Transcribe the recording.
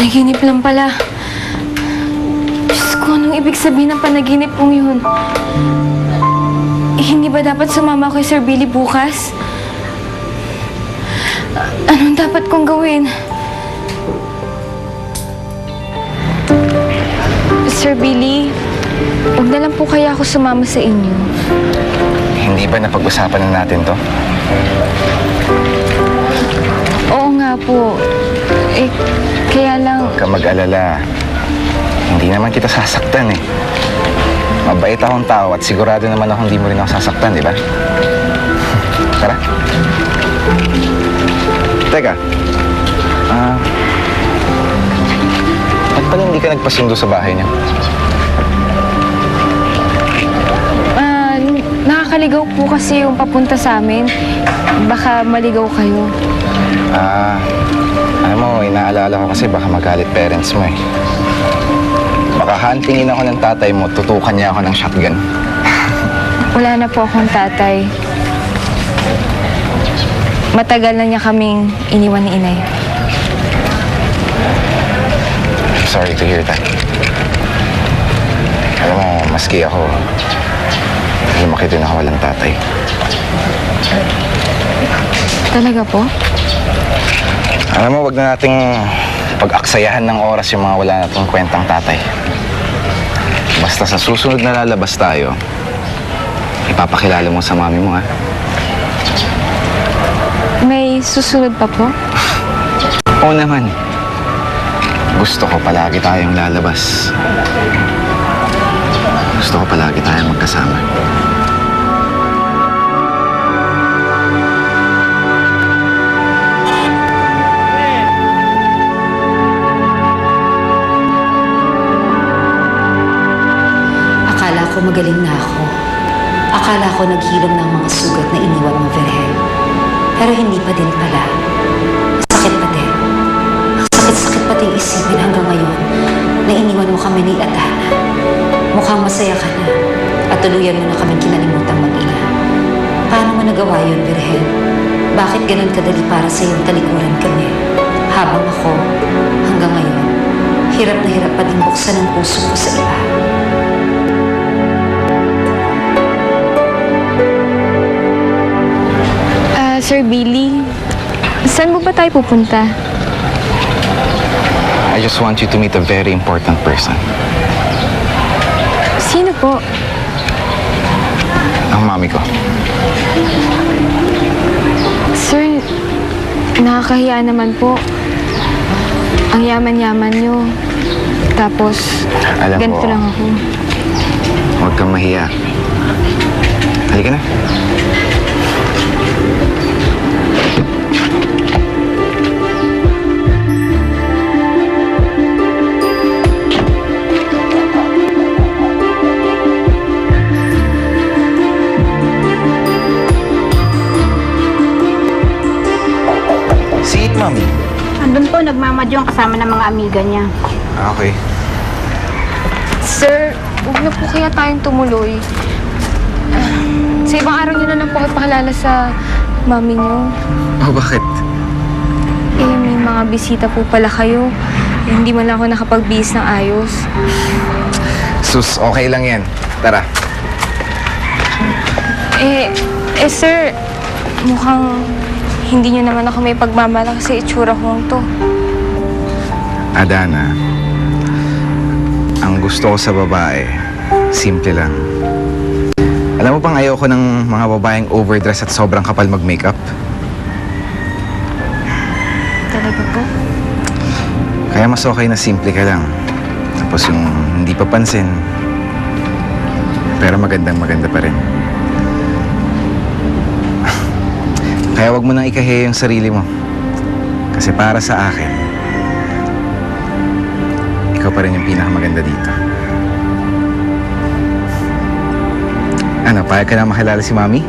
Panaginip lang pala. Diyos ko, anong ibig sabihin ng panaginip kong yun? Hindi ba dapat sumama ko kay Sir Billy bukas? Anong dapat kong gawin? Sir Billy, huwag na lang po kaya ako sumama sa inyo. Hindi ba napag-usapan na natin to? Oo nga po. Kaya lang... Huwag ka mag-alala. Hindi naman kita sasaktan eh. Mabait akong tao at sigurado naman ako hindi mo rin ako sasaktan, di ba? Tara. Teka. Ba't pala hindi ka nagpasundo sa bahay niyo? Nakakaligaw po kasi yung papunta sa amin. Baka maligaw kayo. Alam mo, inaalala ko kasi baka magalit parents mo eh. Baka hantingin ako ng tatay mo, tutukan niya ako ng shotgun. Wala na po akong tatay. Matagal na niya kaming iniwan ni inay. Sorry to hear that. Alam mo, maski ako, lumaki din ako walang tatay. Talaga po? Alam mo, wag na nating pag-aksayahan ng oras yung mga wala natong kwentang tatay. Basta sa susunod na lalabas tayo, ipapakilala mo sa mami mo, ha? May susunod pa po? Oo naman. Gusto ko palagi tayong lalabas. Gusto ko palagi tayong magkasama. Akala ko magaling na ako. Akala ko naghilom ng mga sugat na iniwan mo, Virgen. Pero hindi pa din pala. Sakit pa din. Sakit-sakit pa din isipin hanggang ngayon na iniwan mo kami ni Adana. Mukhang masaya ka na at tuluyan mo na kaming kinalimutan mag-ina. Paano mo nagawa yun, Virgen? Bakit ganun kadali para sa iyong talikuran kami? Habang ako, hanggang ngayon, hirap na hirap pa din buksan ang puso ko sa iba. Sir Billy, saan mo ba tayo pupunta? I just want you to meet a very important person. Sino po? Ang mami ko. Sir, nakakahiya naman po. Ang yaman-yaman nyo. Tapos, Alam ganito ko. lang ako. Huwag kang mahiya. Halika na. Sit, mami. Andun po, nagmamadyong kasama ng mga amiga niya. Okay. Sir, huwag na po kaya tayong tumuloy. Sa ibang araw nyo na lang po ipakilala sa mami nyo. Oh, bakit? May mga bisita po pala kayo. Hindi man lang ako nakapagbihis ng ayos. Sus, okay lang yan. Tara. Sir, mukhang hindi nyo naman ako may pagmamalaki sa itsura kong to. Adana, ang gusto ko sa babae, simple lang. Alam mo bang ayoko ng mga babaeng overdress at sobrang kapal mag-makeup? Talaga po? Kaya mas okay na simple ka lang. Tapos yung hindi papansin, pero magandang-maganda pa rin. Kaya wag mo nang ikahiya yung sarili mo. Kasi para sa akin, ikaw pa rin yung pinakamaganda dito. Ano, payag ka na makilala si Mami?